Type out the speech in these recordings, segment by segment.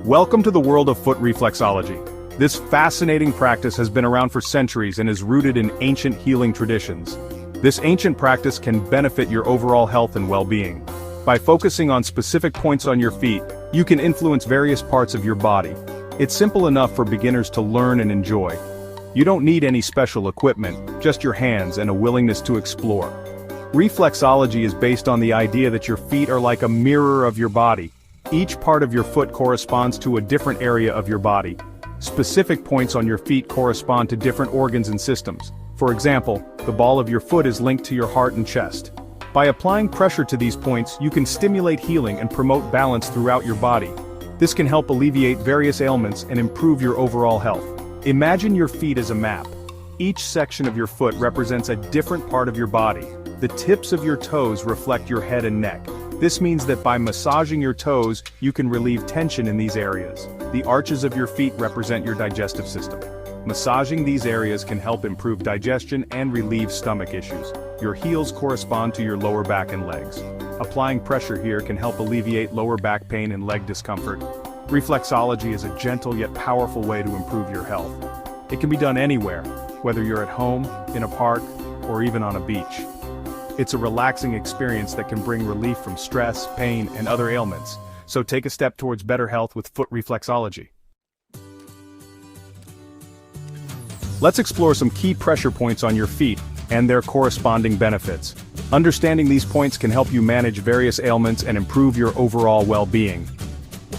Welcome to the world of foot reflexology. This fascinating practice has been around for centuries and is rooted in ancient healing traditions. This ancient practice can benefit your overall health and well-being. By focusing on specific points on your feet, you can influence various parts of your body. It's simple enough for beginners to learn and enjoy. You don't need any special equipment, just your hands and a willingness to explore. Reflexology is based on the idea that your feet are like a mirror of your body. Each part of your foot corresponds to a different area of your body. Specific points on your feet correspond to different organs and systems. For example, the ball of your foot is linked to your heart and chest. By applying pressure to these points, you can stimulate healing and promote balance throughout your body. This can help alleviate various ailments and improve your overall health. Imagine your feet as a map. Each section of your foot represents a different part of your body. The tips of your toes reflect your head and neck. This means that by massaging your toes, you can relieve tension in these areas. The arches of your feet represent your digestive system. Massaging these areas can help improve digestion and relieve stomach issues. Your heels correspond to your lower back and legs. Applying pressure here can help alleviate lower back pain and leg discomfort. Reflexology is a gentle yet powerful way to improve your health. It can be done anywhere, whether you're at home, in a park, or even on a beach. It's a relaxing experience that can bring relief from stress, pain, and other ailments. So take a step towards better health with foot reflexology. Let's explore some key pressure points on your feet and their corresponding benefits. Understanding these points can help you manage various ailments and improve your overall well-being.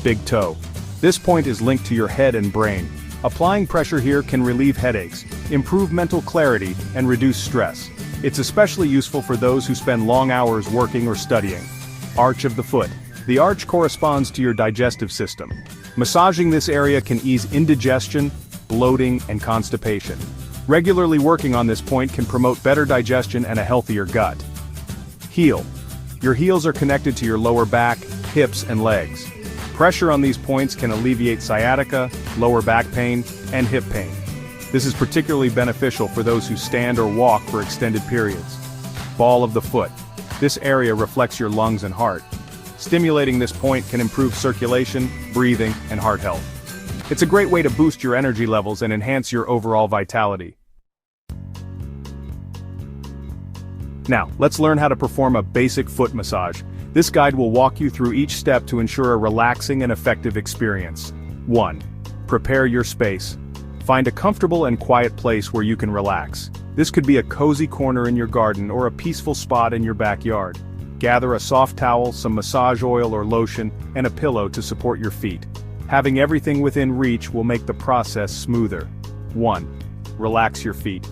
Big toe. This point is linked to your head and brain. Applying pressure here can relieve headaches, improve mental clarity, and reduce stress. It's especially useful for those who spend long hours working or studying. Arch of the foot. The arch corresponds to your digestive system. Massaging this area can ease indigestion, bloating, and constipation. Regularly working on this point can promote better digestion and a healthier gut. Heel. Your heels are connected to your lower back, hips, and legs. Pressure on these points can alleviate sciatica, lower back pain, and hip pain. This is particularly beneficial for those who stand or walk for extended periods. Ball of the foot. This area reflects your lungs and heart. Stimulating this point can improve circulation, breathing, and heart health. It's a great way to boost your energy levels and enhance your overall vitality. Now, let's learn how to perform a basic foot massage. This guide will walk you through each step to ensure a relaxing and effective experience. 1. Prepare your space. Find a comfortable and quiet place where you can relax. This could be a cozy corner in your garden or a peaceful spot in your backyard. Gather a soft towel, some massage oil or lotion, and a pillow to support your feet. Having everything within reach will make the process smoother. 1. Relax your feet.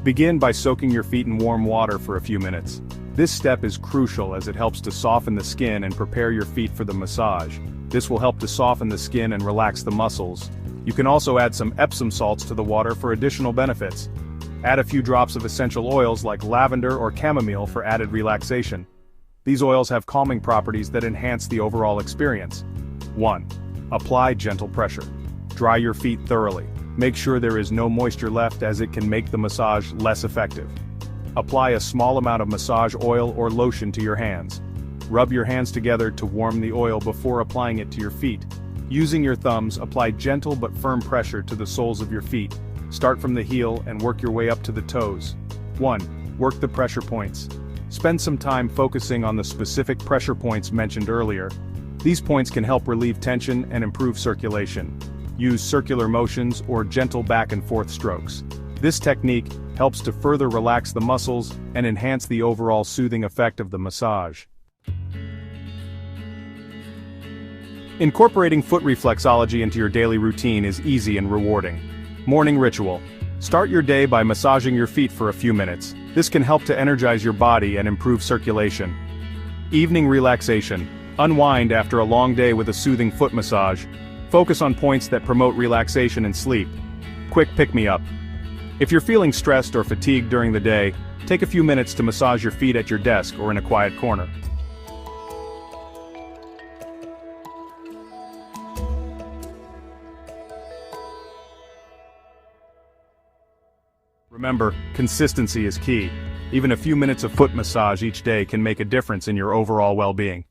Begin by soaking your feet in warm water for a few minutes. This step is crucial as it helps to soften the skin and prepare your feet for the massage. This will help to soften the skin and relax the muscles. You can also add some Epsom salts to the water for additional benefits. Add a few drops of essential oils like lavender or chamomile for added relaxation. These oils have calming properties that enhance the overall experience. 1. Apply gentle pressure. Dry your feet thoroughly. Make sure there is no moisture left as it can make the massage less effective. Apply a small amount of massage oil or lotion to your hands. Rub your hands together to warm the oil before applying it to your feet. Using your thumbs, apply gentle but firm pressure to the soles of your feet. Start from the heel and work your way up to the toes. 1. Work the pressure points. Spend some time focusing on the specific pressure points mentioned earlier. These points can help relieve tension and improve circulation. Use circular motions or gentle back and forth strokes. This technique helps to further relax the muscles and enhance the overall soothing effect of the massage. Incorporating foot reflexology into your daily routine is easy and rewarding. Morning ritual. Start your day by massaging your feet for a few minutes. This can help to energize your body and improve circulation. Evening relaxation. Unwind after a long day with a soothing foot massage. Focus on points that promote relaxation and sleep. Quick pick-me-up. If you're feeling stressed or fatigued during the day, take a few minutes to massage your feet at your desk or in a quiet corner. Remember, consistency is key. Even a few minutes of foot massage each day can make a difference in your overall well-being.